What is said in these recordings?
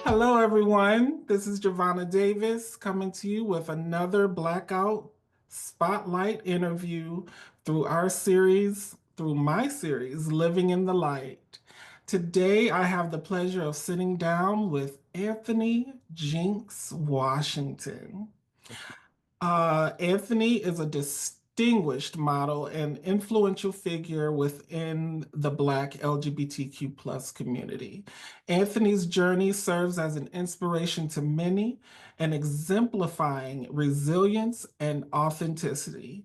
Hello, everyone. This is Javannah Davis coming to you with another Blackout Spotlight interview through my series, Living in the Light. Today, I have the pleasure of sitting down with Anthony Jinxx Washington. Anthony is a distinguished model and influential figure within the Black LGBTQ plus community. Anthony's journey serves as an inspiration to many and exemplifying resilience and authenticity.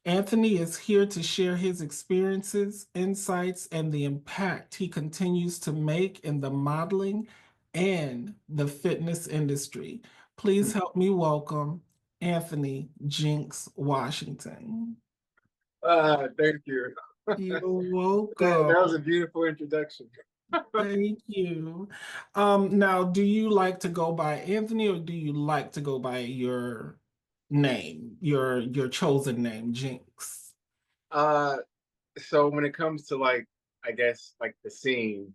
Anthony is here to share his experiences, insights, and the impact he continues to make in the modeling and the fitness industry. Please help me welcome Anthony Jinxx Washington. Thank you. You're That welcome. was a beautiful introduction. Thank you. Now, do you like to go by Anthony or do you like to go by your name, your chosen name, Jinxx? Uh, so when it comes to like, I guess like the scene,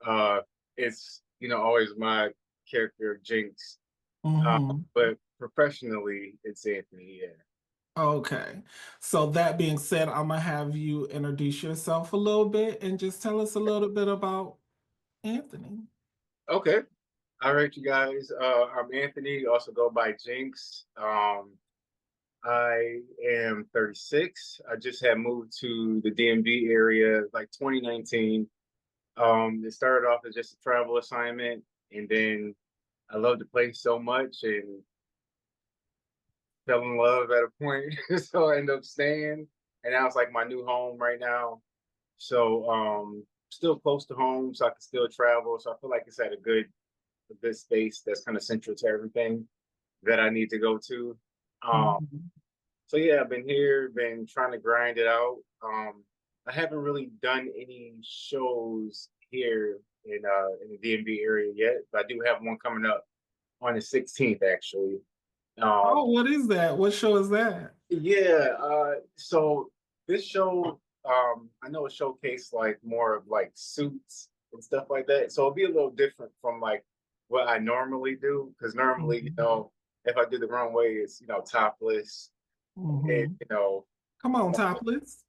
uh, it's always my character Jinx. Hmm. But professionally, it's Anthony. Yeah. Okay. So that being said, I'm gonna have you introduce yourself a little bit and just tell us a little bit about Anthony. Okay. All right, you guys. I'm Anthony. Also go by Jinx. I am 36. I just had moved to the DMV area like 2019. It started off as just a travel assignment, and then I loved the place so much and fell in love at a point. So I ended up staying, and that was like my new home right now. So still close to home, so I can still travel. So I feel like it's at a good space that's kind of central to everything that I need to go to. Um, Mhm. so yeah, I've been here, been trying to grind it out. I haven't really done any shows here in the DMV area yet, but I do have one coming up on the 16th actually. Oh, Um, what is that? What show is that? yeah, so this show, I know it showcased like more of like suits and stuff like that. So it'll be a little different from like what I normally do, because normally, Mhm. if I do the wrong way, it's topless and Mhm. you know, Come on, topless.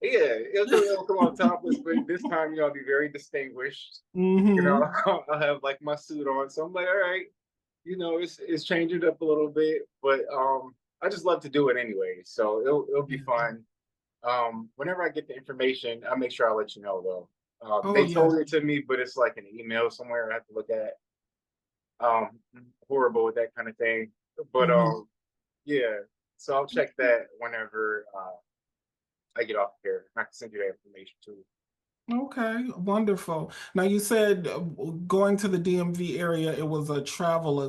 yeah, it'll come out topless, but this time, I'll be very distinguished. Hmm. I'll have like my suit on. So I'm like, all right, it's changing up a little bit, but I just love to do it anyway. So it'll be Yeah. fun. Whenever I get the information, I'll make sure I let you know though. Oh, They yeah. told it to me, but it's like an email somewhere I have to look at. Um, Horrible with that kind of thing. But Hmm. yeah. So I'll check that whenever I get off here. I can send you that information too. Okay, wonderful. Now you said going to the DMV area, it was a travel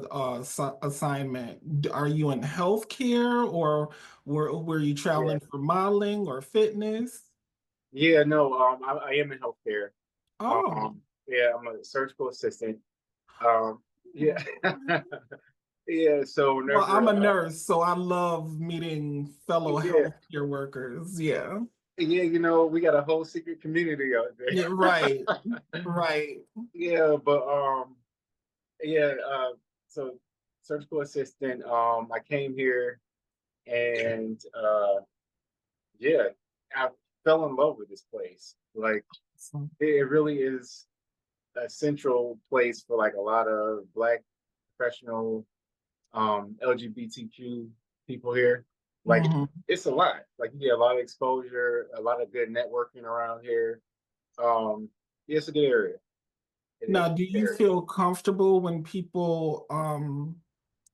assignment. Are you in healthcare or were you Yeah. traveling for modeling or fitness? Yeah, no, I am in healthcare. Oh. Yeah, I'm a surgical assistant. Yeah. Yeah, so Well, I'm whenever a nurse, so I love meeting fellow yeah, healthcare workers. Yeah. yeah, we got a whole secret community out Yeah, right. there. Right. Yeah, but yeah, so surgical assistant, I came here and yeah, I fell in love with this place. Like it really is a central place for like a lot of Black professional LGBTQ people here. Like Mhm. it's a lot. Like you get a lot of exposure, a lot of good networking around here. Um, yeah, it's a good area. It is Now, a do good you area. feel comfortable when people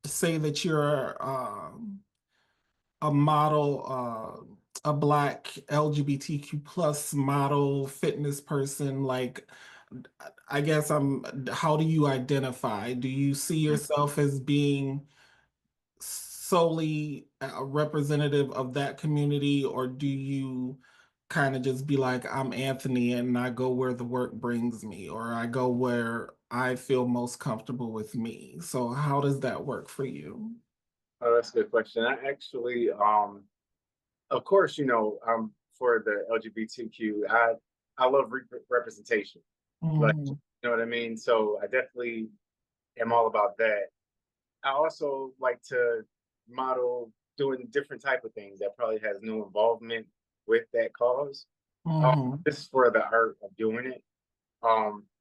say that you're a model, a Black LGBTQ plus model fitness person? Like, I guess how do you identify? Do you see yourself as being solely a representative of that community, or do you kind of just be like, I'm Anthony and I go where the work brings me, or I go where I feel most comfortable with me. So how does that work for you? Oh, that's a good question. I actually, of course, for the LGBTQ, I love representation. Like, Mhm, you know what I mean? So I definitely am all about that. I also like to model doing different type of things that probably has no involvement with that cause. mhm, Just for the art of doing it.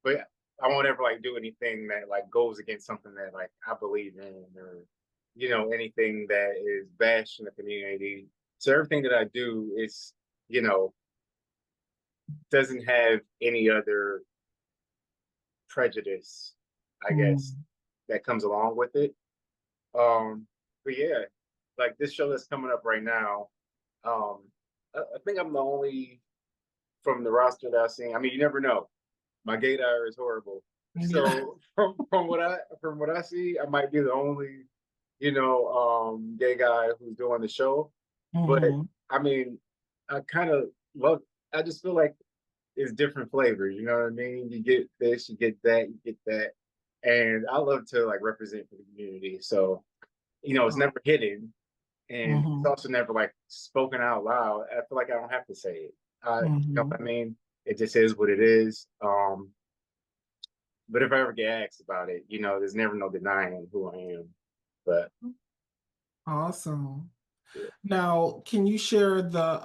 But I won't ever like do anything that like goes against something that like I believe in, or anything that is bashed in the community. So everything that I do is, you know, doesn't have any other prejudice, I guess, mhm, that comes along with it. Um, but yeah, like this show that's coming up right now, I think I'm the only from the roster that I've seen. I mean, you never know. My gaydar is horrible. yeah. So from what I see, I might be the only, gay guy who's doing the show. But Mhm, I mean, I kind of love. I just feel like it's different flavors. You know what I mean? You get this, you get that, you get that, and I love to like represent for the community. So it's never hidden, and it's mhm, also never like spoken out loud. I feel like I don't have to say it. You know mhm. what I mean? It just is what it is. But if I ever get asked about it, there's never no denying who I am. But Awesome. yeah. Now, can you share the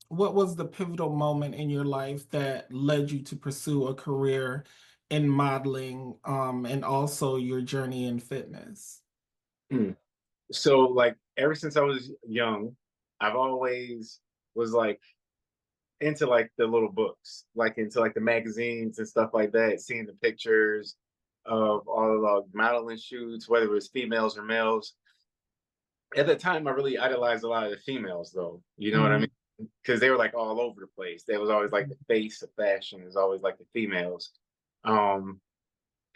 what was the pivotal moment in your life that led you to pursue a career in modeling, and also your journey in fitness? Hmm. So like ever since I was young, I've always was like into like the little books, like into like the magazines and stuff like that, seeing the pictures of all of the modeling shoots, whether it was females or males. At the time, I really idolized a lot of the females, though. You know what I mean? Mhm, Because they were like all over the place. They was always like the face of fashion is always like the females. Um,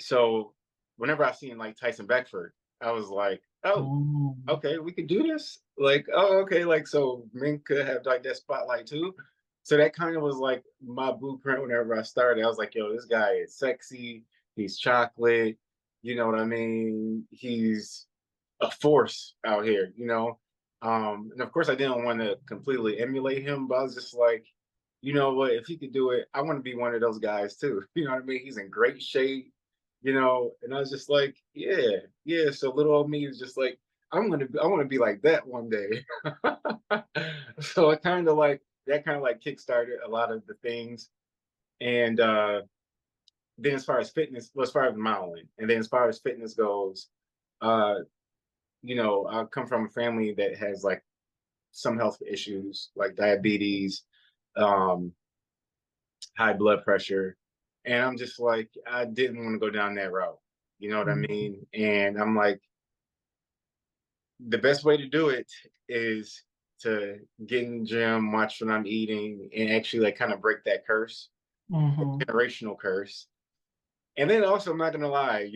so whenever I seen like Tyson Beckford, I was like, oh, mhm, okay, we could do this. Like, oh, okay, like so men could have like that spotlight too. So that kind of was like my blueprint whenever I started. I was like, yo, this guy is sexy. He's chocolate. You know what I mean? He's a force out here. And of course I didn't want to completely emulate him, but I was just like, you know what, if he could do it, I want to be one of those guys too. You know what I mean? He's in great shape, and I was just like, yeah, yeah. So little old me is just like, I want to be like that one day. So it kind of like that kind of like kickstarted a lot of the things. And then as far as fitness, well, as far as modeling, and then as far as fitness goes, uh, I come from a family that has like some health issues, like diabetes, um, high blood pressure. And I'm just like, I didn't want to go down that route. You know what I mhm, mean? And I'm like, the best way to do it is to get in the gym, watch what I'm eating, and actually like kind of break that curse, mhm, generational curse. And then also, I'm not gonna lie,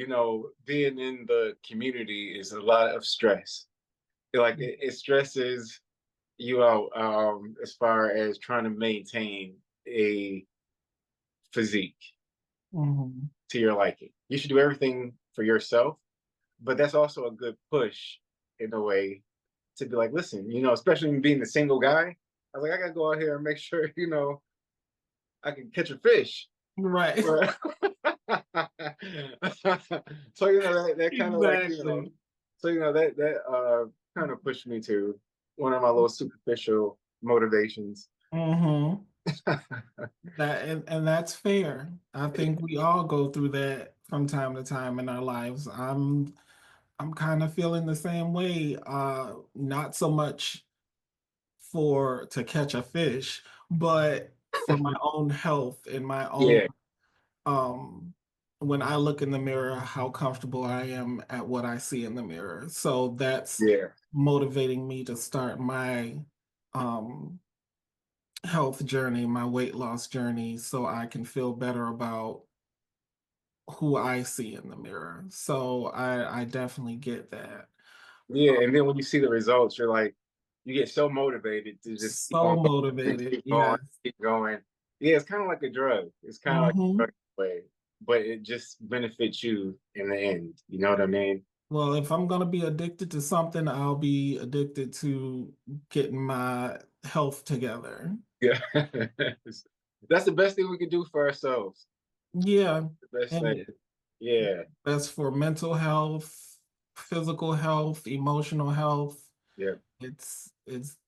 being in the community is a lot of stress. Like it stresses you out as far as trying to maintain a physique mhm. to your liking. You should do everything for yourself, but that's also a good push in a way to be like, listen, especially being the single guy. I was like, I gotta go out here and make sure, I can catch a fish. Right. Right. So that kind of like, Exactly. so that kind of pushed me to one of my little superficial motivations. Mhm. That and that's fair. I think we all go through that from time to time in our lives. I'm kind of feeling the same way. Not so much for to catch a fish, but for my own health and my own Yeah, um when I look in the mirror, how comfortable I am at what I see in the mirror. So that's yeah. motivating me to start my um health journey, my weight loss journey, so I can feel better about who I see in the mirror. So I definitely get that. Yeah, and then when you see the results, you're like, you get so motivated to just keep on So going, motivated. keep going, Yes. keep going. Yeah, it's kind of like a drug. It's kind of like a Hmm. drug in a way, but it just benefits you in the end. You know what I mean? Well, if I'm gonna be addicted to something, I'll be addicted to getting my health together. Yeah. That's the best thing we can do for ourselves. Yeah. The best thing. And Yeah. that's for mental health, physical health, emotional health. Yeah. It's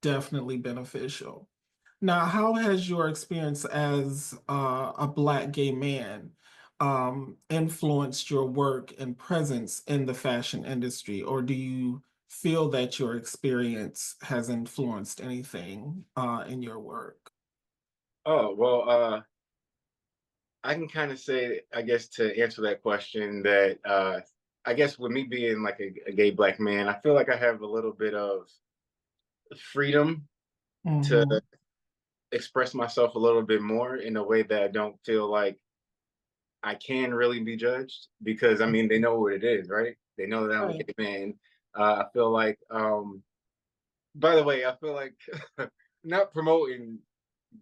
definitely beneficial. Now, how has your experience as a Black gay man influenced your work and presence in the fashion industry, or do you feel that your experience has influenced anything in your work? Oh, well, I can kind of say, I guess, to answer that question, that I guess with me being like a gay Black man, I feel like I have a little bit of freedom to Hmm. express myself a little bit more in a way that I don't feel like I can really be judged, because I mean they know what it is, right? They know that I'm a Right. gay man. I feel like, by the way, I feel like not promoting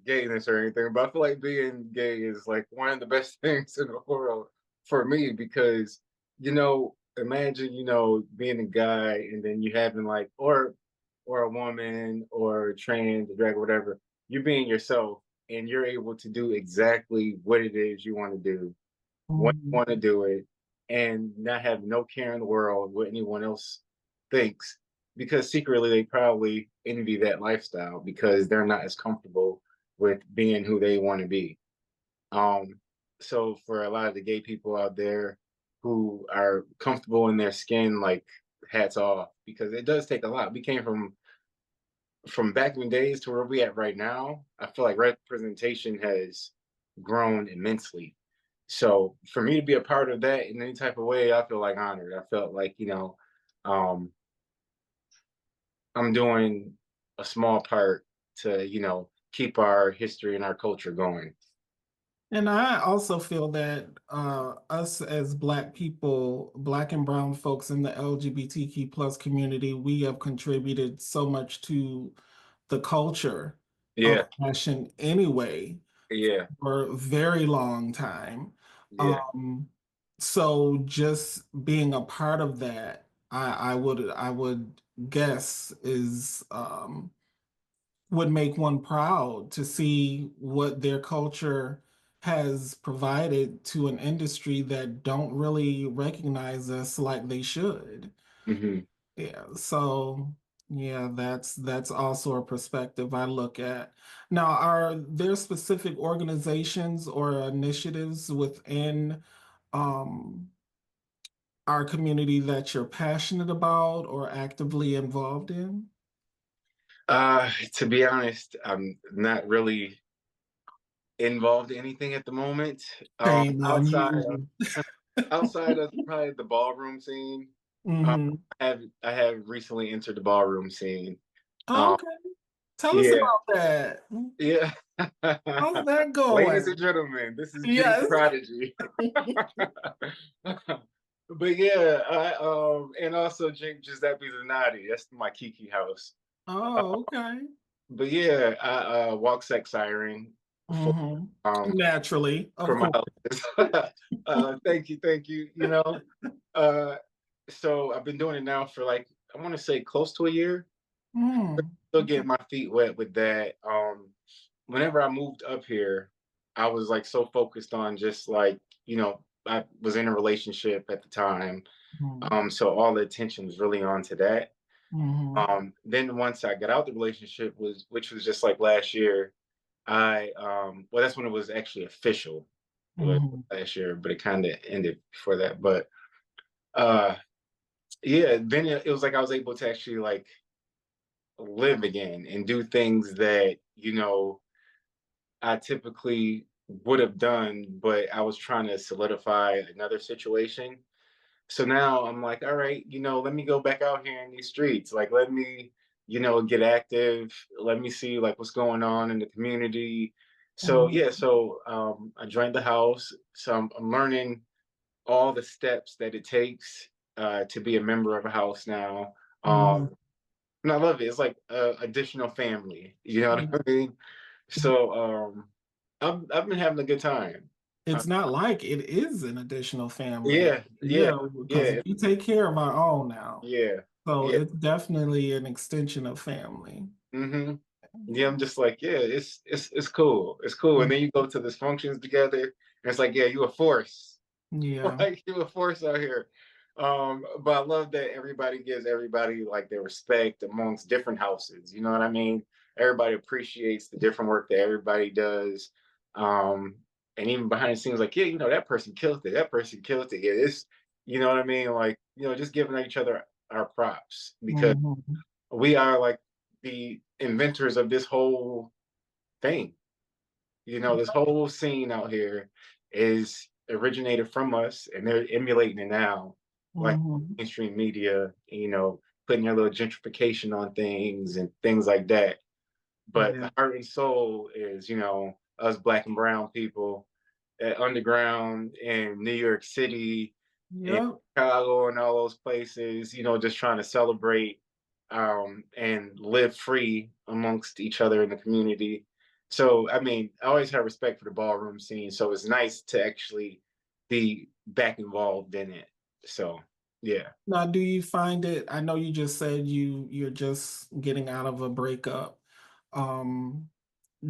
gayness or anything, but I feel like being gay is like one of the best things in the world for me, because imagine, being a guy and then you having like, or a woman or trans or drag or whatever, you're being yourself and you're able to do exactly what it is you want to do when you Mhm. want to do it, and not have no care in the world what anyone else thinks, because secretly they probably envy that lifestyle because they're not as comfortable with being who they want to be. Um, so for a lot of the gay people out there who are comfortable in their skin, like, hats off, because it does take a lot. We came from back in the days to where we at right now. I feel like representation has grown immensely. So for me to be a part of that in any type of way, I feel like honored. I felt like, um, I'm doing a small part to, keep our history and our culture going. And I also feel that us as Black people, Black and brown folks in the LGBTQ plus community, we have contributed so much to the culture of Yeah, fashion anyway yeah, for a very long time. yeah. Um, so just being a part of that, I would guess is would make one proud to see what their culture has provided to an industry that don't really recognize us like they should. Hmm. Yeah, so yeah, that's also a perspective I look at. Now, are there specific organizations or initiatives within um, our community that you're passionate about or actively involved in? To be honest, I'm not really involved in anything at the moment. Shame on Outside you. outside of probably the ballroom scene, um, Hmm. I have recently entered the ballroom scene. Um, Okay. Tell us yeah, about that. yeah. How's that Ladies and going? gentlemen, this is Jinx Yes. Prodigy. But yeah, and also Jinx Giuseppe Zanotti. That's my Kiki house. Oh, okay. But yeah, I walk sex siren for Hmm. um Naturally, of for my course. thank you, thank you. Uh so I've been doing it now for like, I want to say close to a year. Mm. Still Okay. getting my feet wet with that. Whenever I moved up here, I was like so focused on just like, I was in a relationship at the time. So all the attention was really on to that. Mm-hmm. Then once I got out the relationship, which was just like last year, well, that's when it was actually official. It was Hmm. last year, but it kind of ended before that. But uh yeah, then it was like I was able to actually like live again and do things that, I typically would have done, but I was trying to solidify another situation. So now I'm like, all right, let me go back out here in these streets. Like, let me, get active. Let me see like what's going on in the community. So Hmm. yeah, so I joined the house. So I'm learning all the steps that it takes to be a member of a house now. Hmm. Um, and I love it. It's like additional family. You know what I mean? So I've been having a good time. Uh, It's not like it is an additional family. yeah, yeah, Yeah, because yeah, we take care of our own now. yeah, So yeah. it's definitely an extension of family. hmm Yeah, I'm just like, yeah, it's cool. It's cool. And then you go to these functions together, and it's like, yeah, you a force. Yeah. Like you a force out here. But I love that everybody gives everybody like their respect amongst different houses. You know what I mean? Everybody appreciates the different work that everybody does. Um, and even behind the scenes, like, yeah, that person killed it. That person killed it. Yeah, it's you know what I mean? Like, just giving each other our props because Hmm. we are like the inventors of this whole thing. This whole scene out here is originated from us, and they're emulating it now, like Hmm. mainstream media, putting their little gentrification on things and things like that. But Yeah. the heart and soul is, us black and brown people at underground in New York City, in Yep. Chicago, and all those places, just trying to celebrate and live free amongst each other in the community. So, I mean, I always have respect for the ballroom scene. So it's nice to actually be back involved in it. So, yeah. Now, do you find it? I know you just said you're just getting out of a breakup. Um,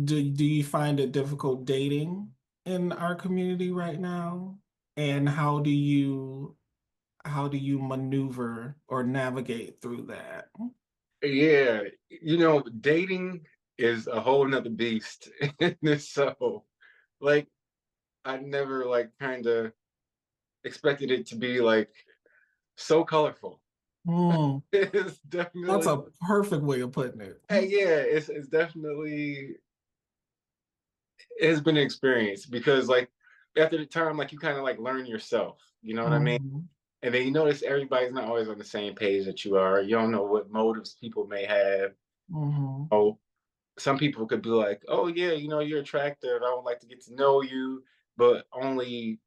do you find it difficult dating in our community right now? And how do you maneuver or navigate through that? Yeah. Dating is a whole nother beast. So, like, I never, like, kind of expected it to be, like, so colorful. Hmm, It's that's definitely, a perfect way of putting it. yeah, it's definitely, it has been an experience because, like, after the time, like, you kind of like learn yourself, you know what I mean? Hmm. And then you notice everybody's not always on the same page that you are. You don't know what motives people may have. Hmm. Oh, some people could be like, oh, yeah, you're attractive. I would like to get to know you, but only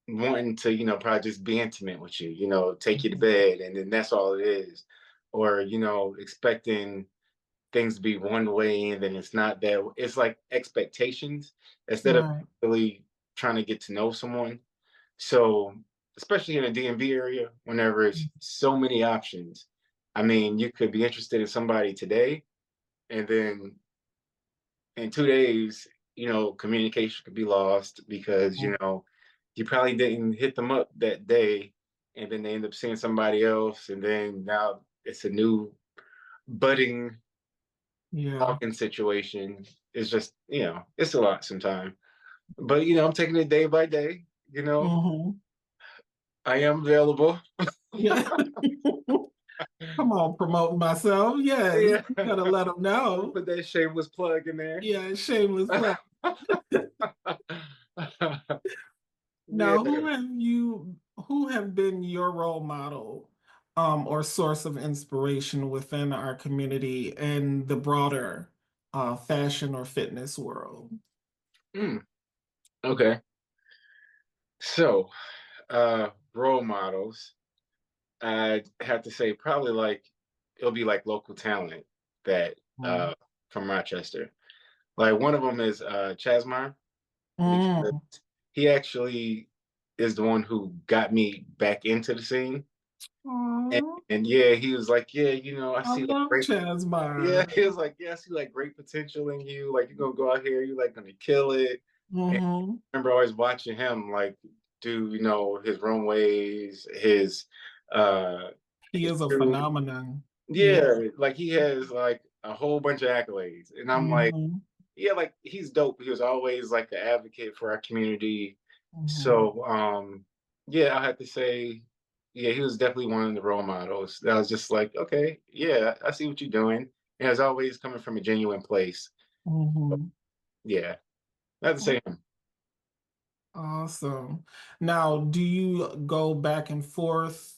wanting to, probably just be intimate with you, take you to bed, and then that's all it is. Or, expecting things to be one way, and then it's not that. It's like expectations instead of Right. really trying to get to know someone. So, especially in the DMV area, whenever it's so many options, I mean, you could be interested in somebody today, and then in 2 days, communication could be lost because, you probably didn't hit them up that day, and then they end up seeing somebody else, and then now it's a new budding Yeah. talking situation. It's just, it's a lot sometimes. But, I'm taking it day by day, Hmm. I am available. Yeah. Come on, promote myself. Yes, Yeah. you gotta let them Let me know. put that shameless plug in there. Yeah, shameless plug. Yeah. Now, who have been your role model, or source of inspiration within our community and the broader fashion or fitness world? Mm, okay. So, role models, I'd have to say probably like it'll be like local talent that Mm. from Rochester. Like one of them is Chasmar because Mm. he actually is the one who got me back into the scene. And, Aw, and yeah, he was like, yeah, I I see like love great. Yeah, Chasmar. he was like, yeah, I see like great potential in you. Like you're gonna go out here, you're like gonna kill it. And Hmm. I remember always watching him like do, his runways, uh He his is a crew. phenomenon. Yeah. Yeah, like he has like a whole bunch of accolades. And I'm like, Hmm. yeah, like he's dope. He was always like the advocate for our community. Hmm. So yeah, I have to say, yeah, he was definitely one of the role models. That was just like, okay, yeah, I see what you're doing. And it's always coming from a genuine place. Hmm. Yeah, I have to say him. Awesome. Now, do you go back and forth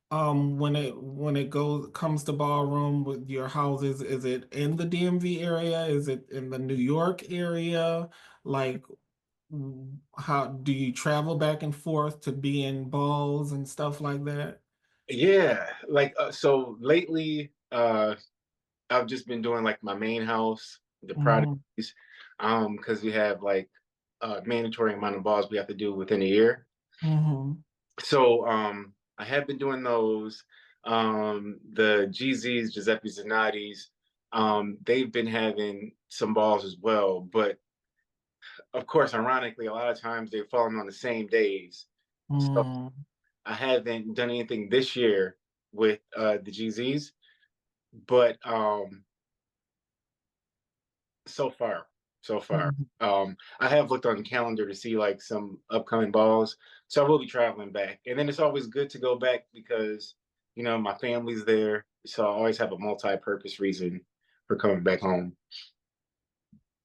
when it comes to ballroom with your houses? Is it in the DMV area? Is it in the New York area? Like, how do you travel back and forth to be in balls and stuff like that? Yeah, like so lately. uh, I've just been doing like my main house, the Mhm, prodigies, because we have like a mandatory amount of balls we have to do within a year. mhm. So I have been doing those. The GZs, Giuseppe Zanotti's, they've been having some balls as well. But of course, ironically, a lot of times they've fallen on the same days. So Mm. I haven't done anything this year with the GZs, but so far, so far. Mhm. I have looked on the calendar to see like some upcoming balls, so I will be traveling back. And then it's always good to go back because my family's there, so I always have a multi-purpose reason for coming back home.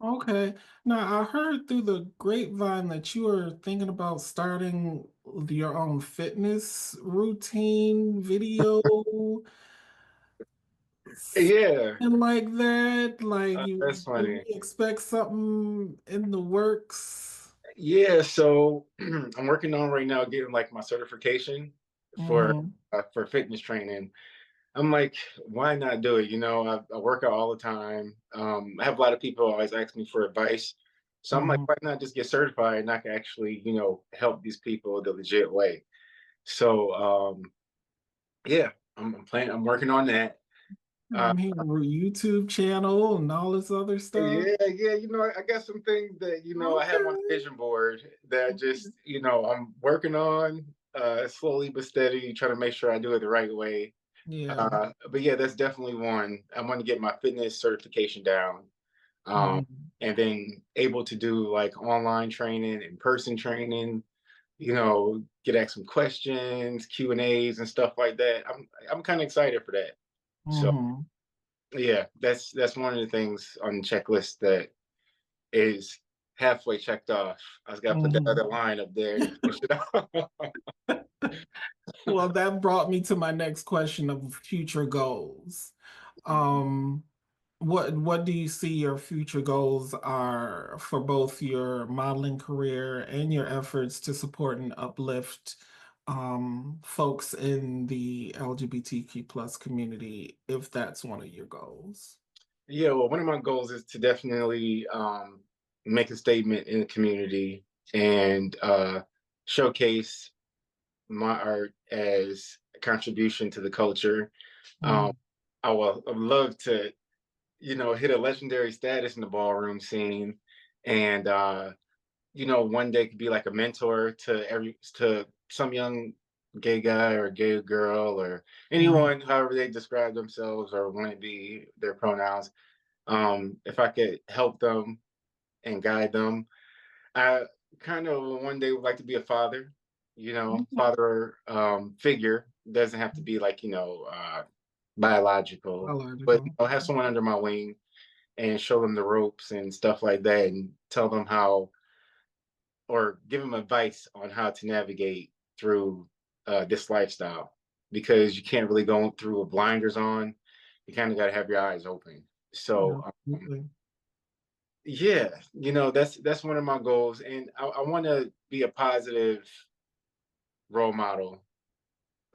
Okay. Now, I heard through the grapevine that you are thinking about starting your own fitness routine video, Yeah, something like that. Like that's can we funny. expect something in the works? Yeah, so I'm working on right now getting like my certification for Mm-hmm. for fitness training. I'm like, why not do it? I work out all the time. I have a lot of people always ask me for advice. So I'm like, Mm-hmm. why not just get certified and I can actually, help these people the legit way. So yeah, I'm working on that. Uh, I'm hearing a YouTube channel and all this other stuff. yeah, yeah, I got some things that, I have on Okay. the vision board that just, I'm working on slowly but steady, trying to make sure I do it the right way. Yeah. But yeah, that's definitely one. I want to get my fitness certification down, um, Mm-hmm. and then able to do like online training, in-person training. Get asked some questions, Q&As, and stuff like that. I'm kind of excited for that. So Mm-hmm. yeah, that's one of the things on the checklist that is halfway checked off. I just got to put that Mm-hmm. other line up there to finish it off. Well, that brought me to my next question of future goals. Um, what do you see your future goals are for both your modeling career and your efforts to support and uplift folks in the LGBTQ plus community, if that's one of your goals? Yeah, well, one of my goals is to definitely make a statement in the community and showcase my art as a contribution to the culture. Um, Mm, I would love to, hit a legendary status in the ballroom scene, and one day could be like a mentor to some young gay guy or gay girl or mm, anyone, however they describe themselves or want to be their pronouns. If I could help them and guide them, I kind of one day would like to be a father, okay. father figure. Doesn't have to be like, biological, but Biological. have someone under my wing and show them the ropes and stuff like that and tell them how or give them advice on how to navigate through this lifestyle because you can't really go through with blinders on. You kind of got to have your eyes open. So Absolutely. yeah, that's one of my goals, and I want to be a positive role model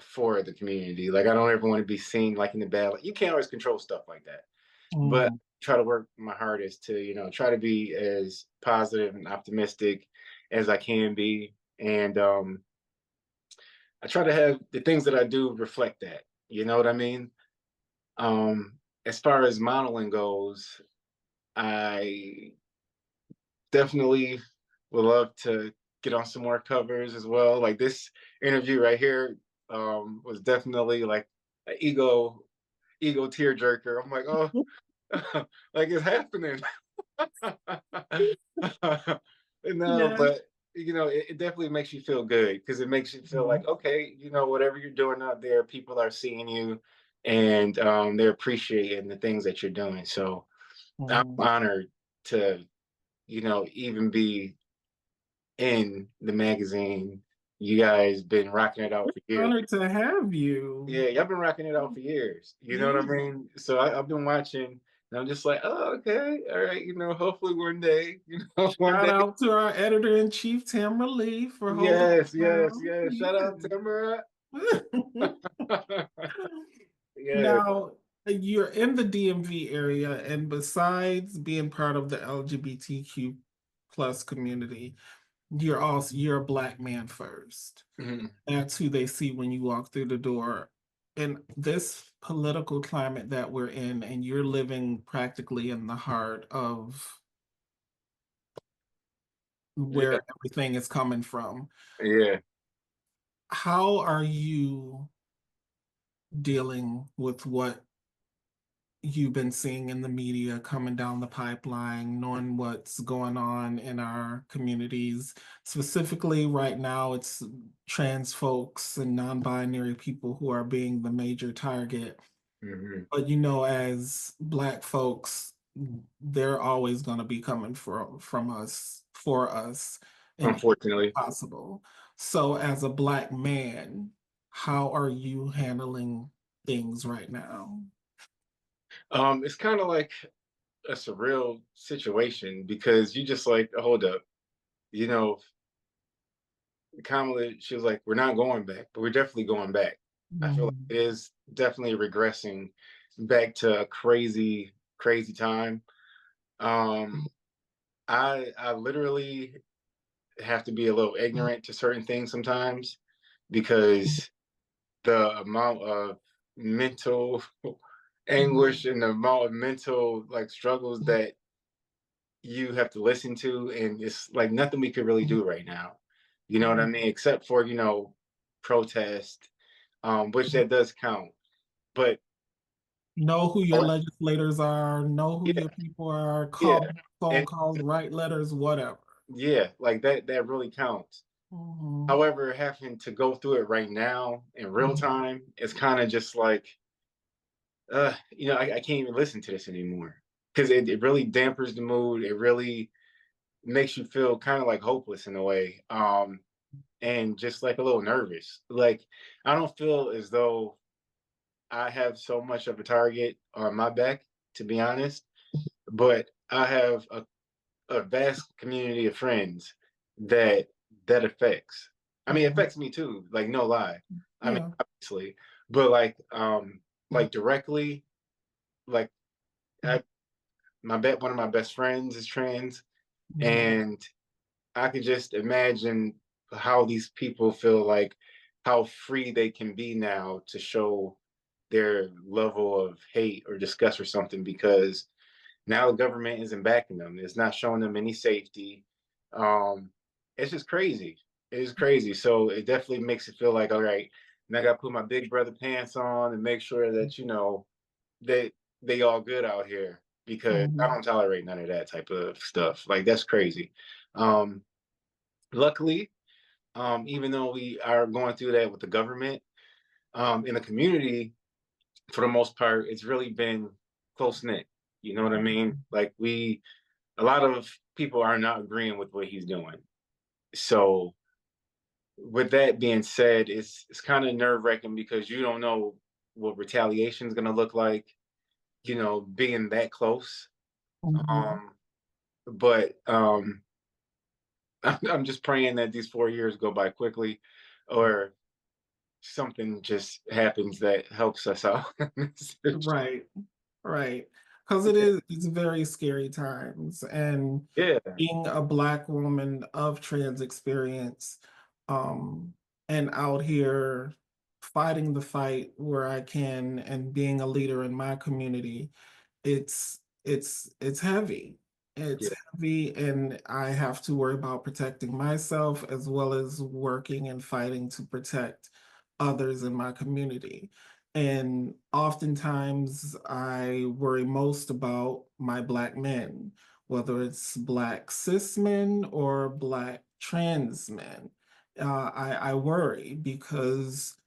for the community. Like I don't ever want to be seen like in the bad. Like, you can't always control stuff like that, but Mm, try to work my hardest to try to be as positive and optimistic as I can be, and I try to have the things that I do reflect that. You know what I mean? As far as modeling goes, I definitely would love to get on some more covers as well. Like this interview right here was definitely like an ego tearjerker. I'm like, oh, like it's happening. No, yeah. but it definitely makes you feel good because it makes you feel Mm, like, okay, whatever you're doing out there, people are seeing you and they're appreciating the things that you're doing. So I'm mm. honored to, even be in the magazine. You guys been rocking it out for years. Honored to have you. Yeah, y'all been rocking it out for years. You know what I Yeah. mean? So I've been watching, and I'm just like, oh, okay, all right. Hopefully one day, one Shout day. out to our editor in chief, Tamara Lee, for holding Yes, it yes, down. yes. Shout out Yeah. Tamara. Yeah. Now, You're in the DMV area, and besides being part of the LGBTQ plus community, you're a black man first. Mhm. That's who they see when you walk through the door. In this political climate that we're in, and you're living practically in the heart of Yeah, where everything is coming from, yeah. how are you dealing with what you've been seeing in the media coming down the pipeline, knowing what's going on in our communities? Specifically, right now, it's trans folks and non-binary people who are being the major target. Hmm. But as Black folks, they're always going to be coming from us, for us, in any way Unfortunately, possible. So, as a Black man, how are you handling things right now? it's kind of like a surreal situation because you just like, hold up, you know, Kamala, she was like, we're not going back, but we're definitely going back. I feel like Mhm. it is definitely regressing back to a crazy, crazy time. Um, I literally have to be a little ignorant to certain things sometimes because the amount of mental anguish and the amount of mental like struggles that you have to listen to, and it's like nothing we could really do right now. You know what I mean? Except for, protest, which that does count. But Know who your oh, legislators are, know who yeah, your people are, yeah, call phone and calls, write letters, whatever. yeah, like that really counts. Mhm. However, having to go through it right now in real Mhm. time is kind of just like, I can't even listen to this anymore because it really dampers the mood. It really makes you feel kind of like hopeless in a way. And just like a little nervous. Like I don't feel as though I have so much of a target on my back, to be honest, but I have a vast community of friends that that affects. I mean, it Mhm. affects me too, like no lie. I mean, Yeah. obviously, but like directly, like I, one of my best friends is trans, Mhm. and I could just imagine how these people feel, like how free they can be now to show their level of hate or disgust or something because now the government isn't backing them. It's not showing them any safety. Um, it's just crazy. It is crazy. So it definitely makes it feel like, all right, now I got to put my big brother pants on and make sure that, that they all good out here because I Mhm. don't tolerate none of that type of stuff. Like that's crazy. Um, Luckily, even though we are going through that with the government, in the community, for the most part, it's really been close knit. You know what I mean? Like a lot of people are not agreeing with what he's doing. So, with that being said, it's kind of nerve wracking because you don't know what retaliation is going to look like. Being that close. Mhm. Um, but I'm just praying that these 4 years go by quickly, or something just happens that helps us out. Right. Right. Because it's very scary times. And Yeah, being a Black woman of trans experience, um, and out here fighting the fight where I can and being a leader in my community, it's heavy. It's yeah, heavy, and I have to worry about protecting myself as well as working and fighting to protect others in my community. And oftentimes I worry most about my Black men, whether it's Black cis men or Black trans men. I worry because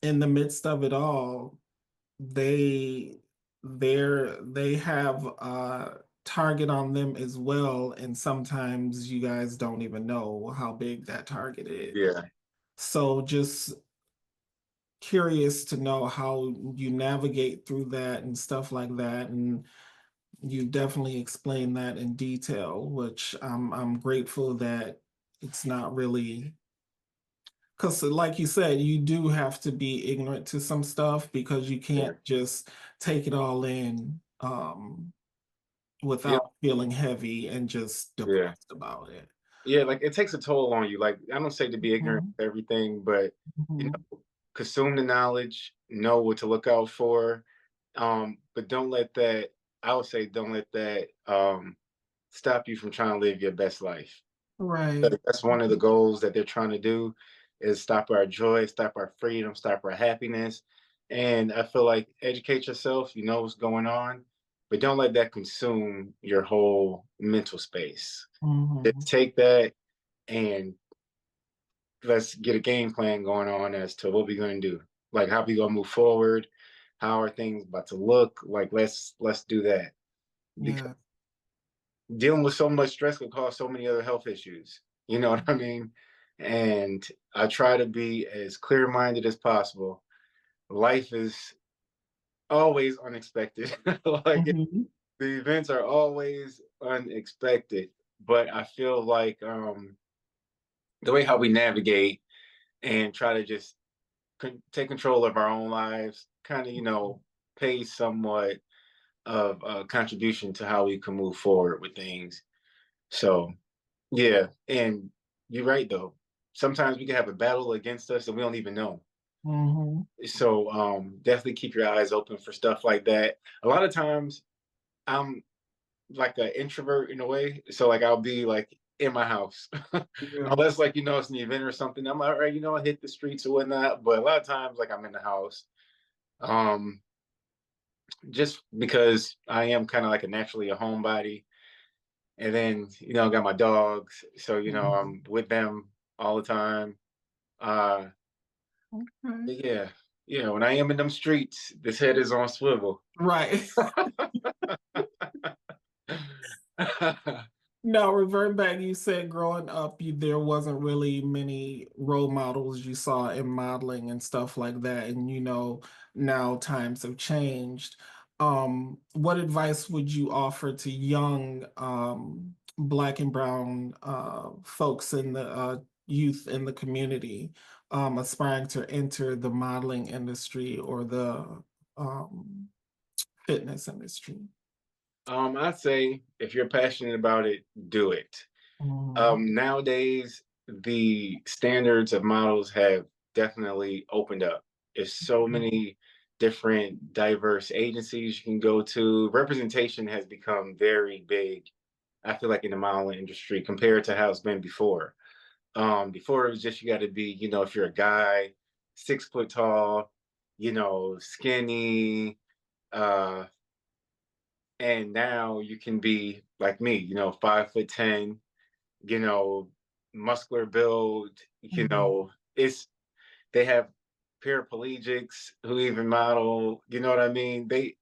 in the midst of it all, they they have a target on them as well, and sometimes you guys don't even know how big that target is. yeah. So just curious to know how you navigate through that and stuff like that, and you definitely explained that in detail, which I'm grateful that it's not really Because, like you said, you do have to be ignorant to some stuff because you Yeah. can't just take it all in Yeah. without feeling heavy and just Yeah. depressed about it. Yeah, like it takes a toll on you. Like I don't say to be ignorant Mhm, of everything, but you mhm. know, consume the knowledge, know what to look out for. But don't let that, I would say don't let that stop you from trying to live your best life. Right. That's one of the goals that they're trying to do is stop our joy, stop our freedom, stop our happiness. And I feel like educate yourself, you know what's going on, but don't let that consume your whole mental space. Just Mhm. take that and let's get a game plan going on as to what we're going to do. Like how we going to move forward, how are things about to look? Like let's do that because Yeah. dealing with so much stress could cause so many other health issues. You know what I mean? And I try to be as clear minded as possible. Life is always unexpected. Like Mhm. the events are always unexpected. But I feel like the way how we navigate and try to just take control of our own lives, kind of, pay somewhat of a contribution to how we can move forward with things. So, yeah. And you're right, though. Sometimes we can have a battle against us and we don't even know. Mhm. So, definitely keep your eyes open for stuff like that. A lot of times, I'm like an introvert in a way. So, like, I'll be like in my house. Yeah. Unless, like, it's an event or something. I'm like, all right, I hit the streets or whatnot. But a lot of times, like, I'm in the house. Um, just because I am kind of like naturally a homebody. And then, I got my dogs. So, Mhm. I'm with them all the time. Uh, Okay. but yeah, when I am in them streets, this head is on swivel. Right. Now, revert back, you said growing up, there wasn't really many role models you saw in modeling and stuff like that. And now times have changed. What advice would you offer to young Black and brown folks in the youth in the community aspiring to enter the modeling industry or the um, fitness industry? I'd say if you're passionate about it, do it. Mhm. Nowadays, the standards of models have definitely opened up. There's so many different diverse agencies you can go to. Representation has become very big, I feel like, in the modeling industry compared to how it's been before. Before it was just you got to be, if you're a guy, 6 foot tall, skinny, uh, and now you can be like me, 5'10", you know, muscular build, Mhm. it's they have paraplegics who even model, you know what I mean? They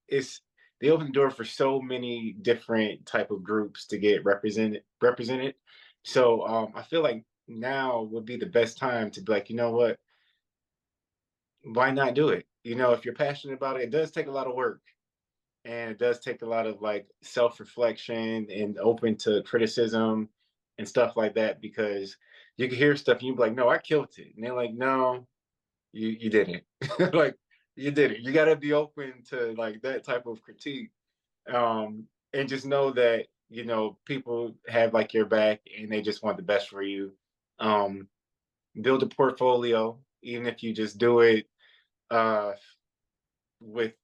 open the door for so many different type of groups to get represented. So I feel like now would be the best time to be like, you know what, why not do it? If you're passionate about it, it does take a lot of work and it does take a lot of like self-reflection and open to criticism and stuff like that because you can hear stuff and you be like, no, I killed it. And they're like, no, you didn't. Like you didn't. You gotta be open to like that type of critique. And just know that, people have like your back and they just want the best for you. Um, Build a portfolio, even if you just do it uh with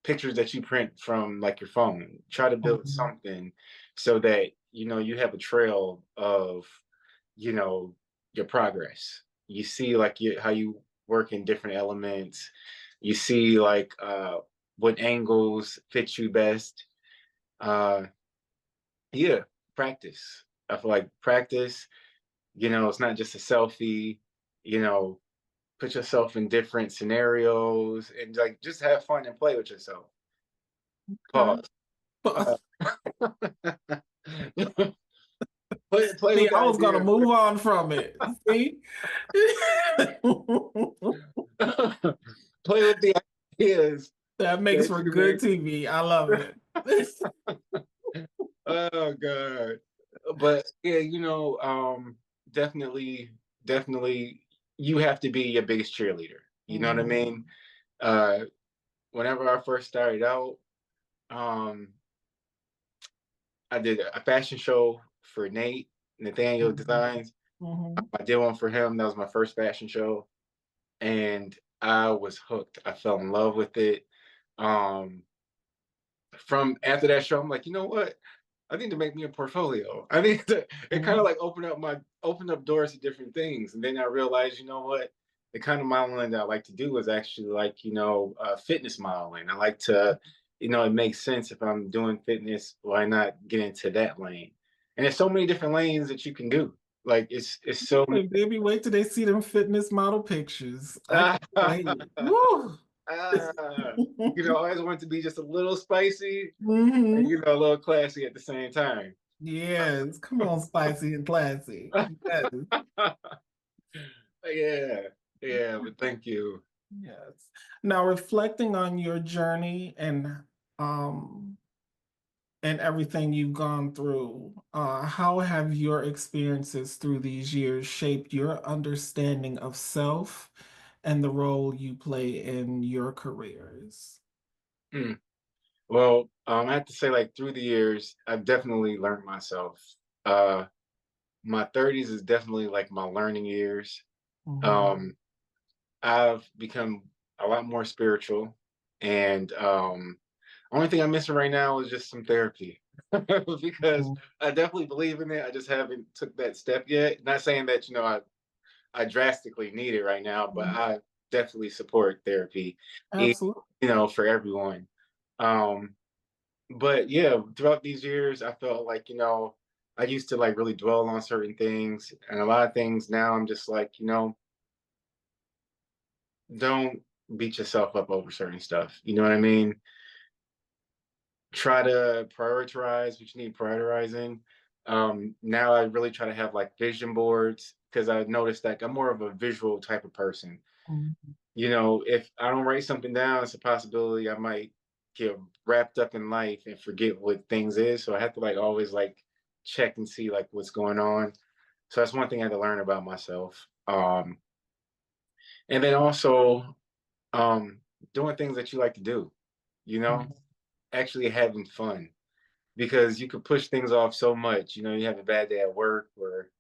pictures that you print from like your phone. Try to build Mhm. something so that you have a trail of you know your progress. You see like how you work in different elements. You see like what angles fit you best. Uh, yeah, practice. I feel like practice. It's not just a selfie. You know, put yourself in different scenarios and like just have fun and play with yourself. Okay. Pause. Uh, play See, with the I was gonna idea. move on from it. See? Play with the ideas That makes that for you good may. TV. I love it. Oh God. But yeah, definitely, definitely, you have to be your biggest cheerleader. You know what I Mhm. mean? Uh, Whenever I first started out, um, I did a fashion show for Nathaniel Mhm. Designs. Mhm. I did one for him. That was my first fashion show, and I was hooked. I fell in love with it. Um, from after that show, I'm like, you know what? I need to make me a portfolio. I need to. It kind of Mhm. like opened up doors to different things, and then I realized, you know what? The kind of modeling that I like to do is actually like fitness modeling. I like to, it makes sense if I'm doing fitness. Why not get into that lane? And there's so many different lanes that you can do. Like it's so Hey, baby, wait till they see them fitness model pictures. I many. can't wait. Woo! Ah, I always want to be just a little spicy and Mhm. a little classy at the same time. Yes, come on, spicy and classy. Yes, Yeah, yeah, but thank you. yes. Now, reflecting on your journey um and everything you've gone through, how have your experiences through these years shaped your understanding of self and the role you play in your careers? Hmm. Well, I have to say, like through the years, I've definitely learned myself. Uh, my 30s is definitely like my learning years. Mhm. Um, I've become a lot more spiritual, and only thing I'm missing right now is just some therapy because Mhm. I definitely believe in it. I just haven't took that step yet. Not saying that I drastically need it right now, but Mhm. I definitely support therapy, e- Absolutely. for everyone. Um, but yeah, throughout these years, I felt like, I used to like really dwell on certain things, and a lot of things now I'm just like, don't beat yourself up over certain stuff. You know what I mean? Try to prioritize what you need prioritizing. Now I really try to have like vision boards because I noticed that I'm more of a visual type of person. Mhm. If I don't write something down, it's a possibility I might get wrapped up in life and forget what things is. So I have to like always like check and see like what's going on. So that's one thing I had to learn about myself. And then also um, doing things that you like to do, you know, Mhm. actually having fun because you could push things off so much. You have a bad day at work or,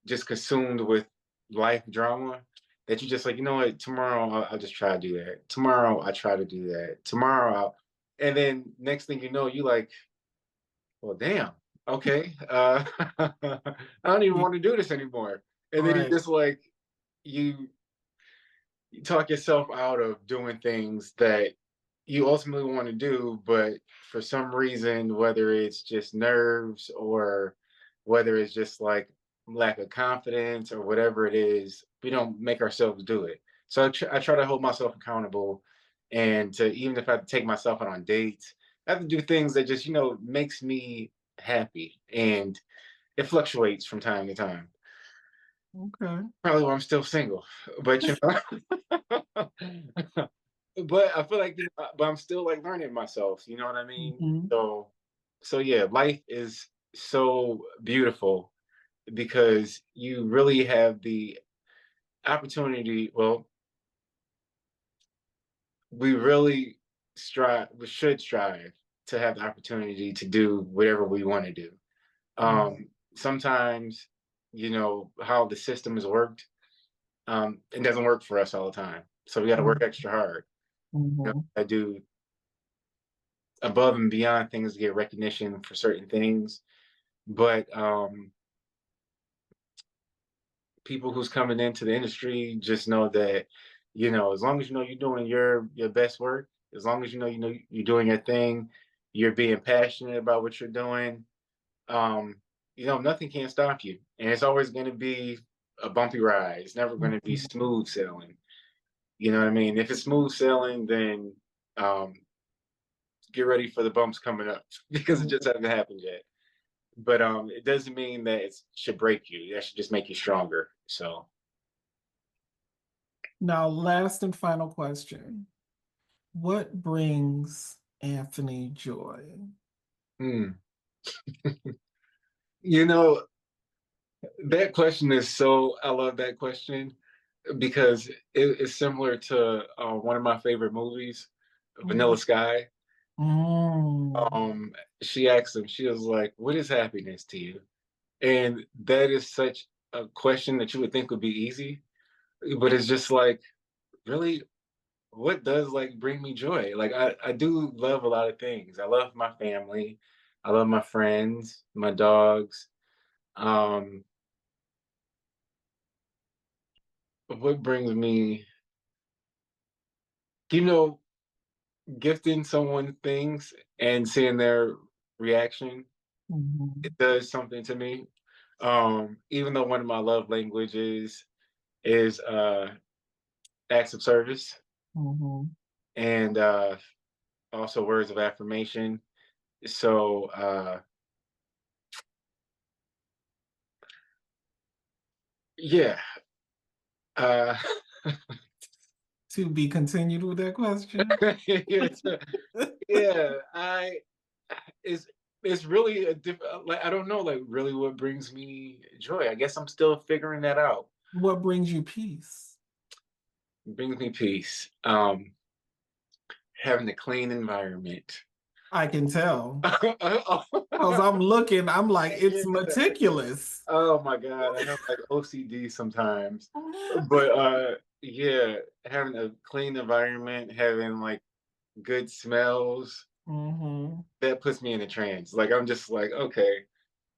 just consumed with life drama that you just like, you know what, tomorrow I'll just try to do that. Tomorrow I try to do that. And then next thing you know, you like, well, damn, okay. I don't even Yeah, want to do this anymore. And then you right. just like, you you talk yourself out of doing things that you ultimately want to do, but for some reason, whether it's just nerves or whether it's just like lack of confidence or whatever it is, we don't make ourselves do it. So I try to hold myself accountable, and to even if I have to take myself out on dates, I have to do things that just makes me happy, and it fluctuates from time to time. Okay. Probably why I'm still single, but but I feel like, but I'm still like learning myself. You know what I mean? Mhm. So yeah, life is so beautiful because you really have the opportunity. Well, we should strive to have the opportunity to do whatever we want to do. Mhm. Sometimes, how the system has worked, it doesn't work for us all the time. So we got to work extra hard. Mhm. I do above and beyond things to get recognition for certain things. But people who's coming into the industry just know that, as long as you're doing your best work, as long as you're doing your thing, you're being passionate about what you're doing, um, nothing can stop you. And it's always going to be a bumpy ride. It's never going to be Mhm. smooth sailing. You know what I mean? If it's smooth sailing, then um, get ready for the bumps coming up because it Mhm. just hasn't happened yet. But it doesn't mean that it should break you. That should just make you stronger. So, Now, last and final question. What brings Anthony joy? hmm. you know, That question is so, I love that question because it's similar to one of my favorite movies, Mhm. Vanilla Sky. Mm, Um, she asked him, she was like, "What is happiness to you?" And that is such a question that you would think would be easy, but it's just like, really, what does like bring me joy? Like I do love a lot of things. I love my family, I love my friends, my dogs. Um, what brings me, you know, gifting someone things and seeing their reaction, it mhm, does something to me. Even though one of my love languages is acts of service mhm, and also words of affirmation. So yeah. Uh to be continued with that question. yeah, yeah, I it's it's really a like I don't know like really what brings me joy. I guess I'm still figuring that out. What brings you peace? Brings me peace. Having a clean environment. I can tell. Oh, Because I'm looking, I'm like, it's yeah. meticulous. Oh my God, I have like OCD sometimes. But yeah, having a clean environment, having like good smells, Hmm. that puts me in a trance. Like I'm just like, okay,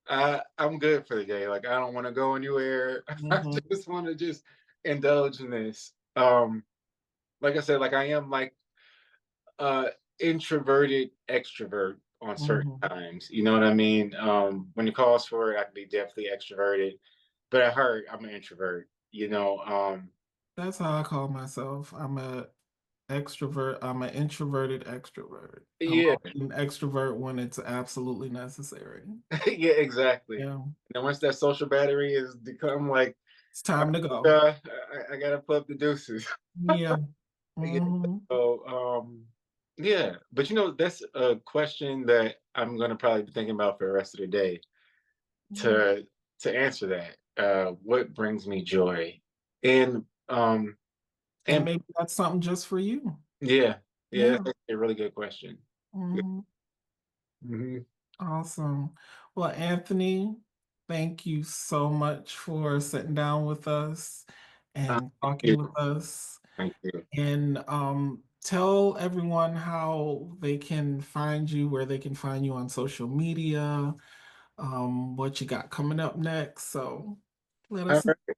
I'm good for the day. Like I don't want to go anywhere. I Hmm. just want to just indulge in this. Like I said, like I am like uh introverted extrovert on certain Hmm. times. You know what I mean? When it calls for it, I can be definitely extroverted. But at heart, I'm an introvert, you know. That's how I call myself. I'm a extrovert. I'm an introverted extrovert. I'm Yeah, only an extrovert when it's absolutely necessary. yeah, exactly. Yeah, And once that social battery is become like, it's time to go. I gotta put up the deuces. Yeah. Yeah. Hmm. So, yeah, but you know, that's a question that I'm gonna probably be thinking about for the rest of the day to to answer that. What brings me joy? And And and maybe that's something just for you. yeah, yeah, Yeah. that's actually a really good question. Mhm. Hmm. Awesome. Well, Anthony, thank you so much for sitting down with us and Thank you. talking with us. Thank you. And tell everyone how they can find you, where they can find you on social media, what you got coming up next. So let All us know. right.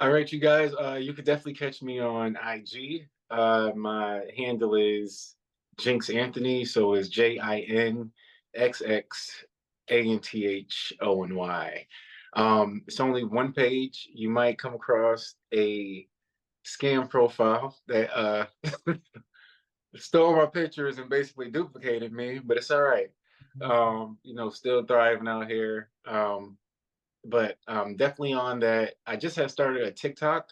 All right, you guys. You could definitely catch me on IG. My handle is Jinx Anthony, so it's JINXXANTHONY. It's only one page. You might come across a scam profile that stole my pictures and basically duplicated me, but it's all right. You know, still thriving out here. But definitely on that. I just have started a TikTok.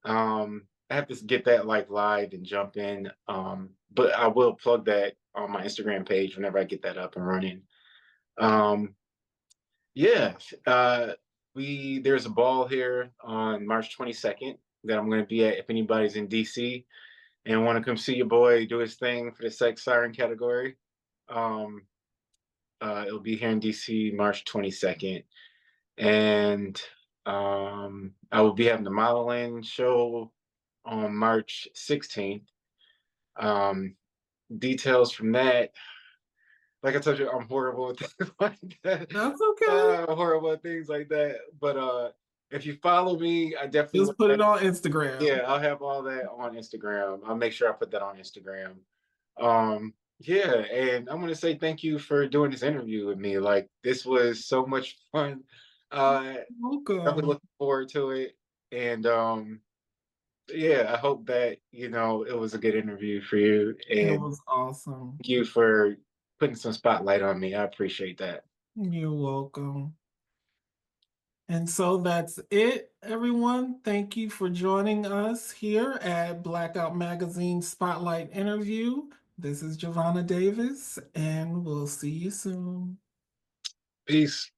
I have to get that like live and jump in. But I will plug that on my Instagram page whenever I get that up and running. Um, yeah, we there's a ball here on March 22nd that I'm going to be at. If anybody's in DC and want to come see your boy do his thing for the sex siren category, um, it'll be here in DC March 22nd, and I will be having the modeling show on March 16th. Um, Details from that, like I told you, I'm horrible at things like that. That's okay. Horrible at things like that. But if you follow me, I definitely will Just put have, it on Instagram. yeah, I'll have all that on Instagram. I'll make sure I put that on Instagram. Yeah, and I'm gonna say thank you for doing this interview with me. Like this was so much fun. Definitely Welcome. looking forward to it. And yeah, I hope that, you know, it was a good interview for you. It And was awesome. thank you for putting some spotlight on me. I appreciate that. You're welcome. And so that's it, everyone. Thank you for joining us here at Blackout Magazine Spotlight Interview. This is Javannah Davis, and we'll see you soon. Peace.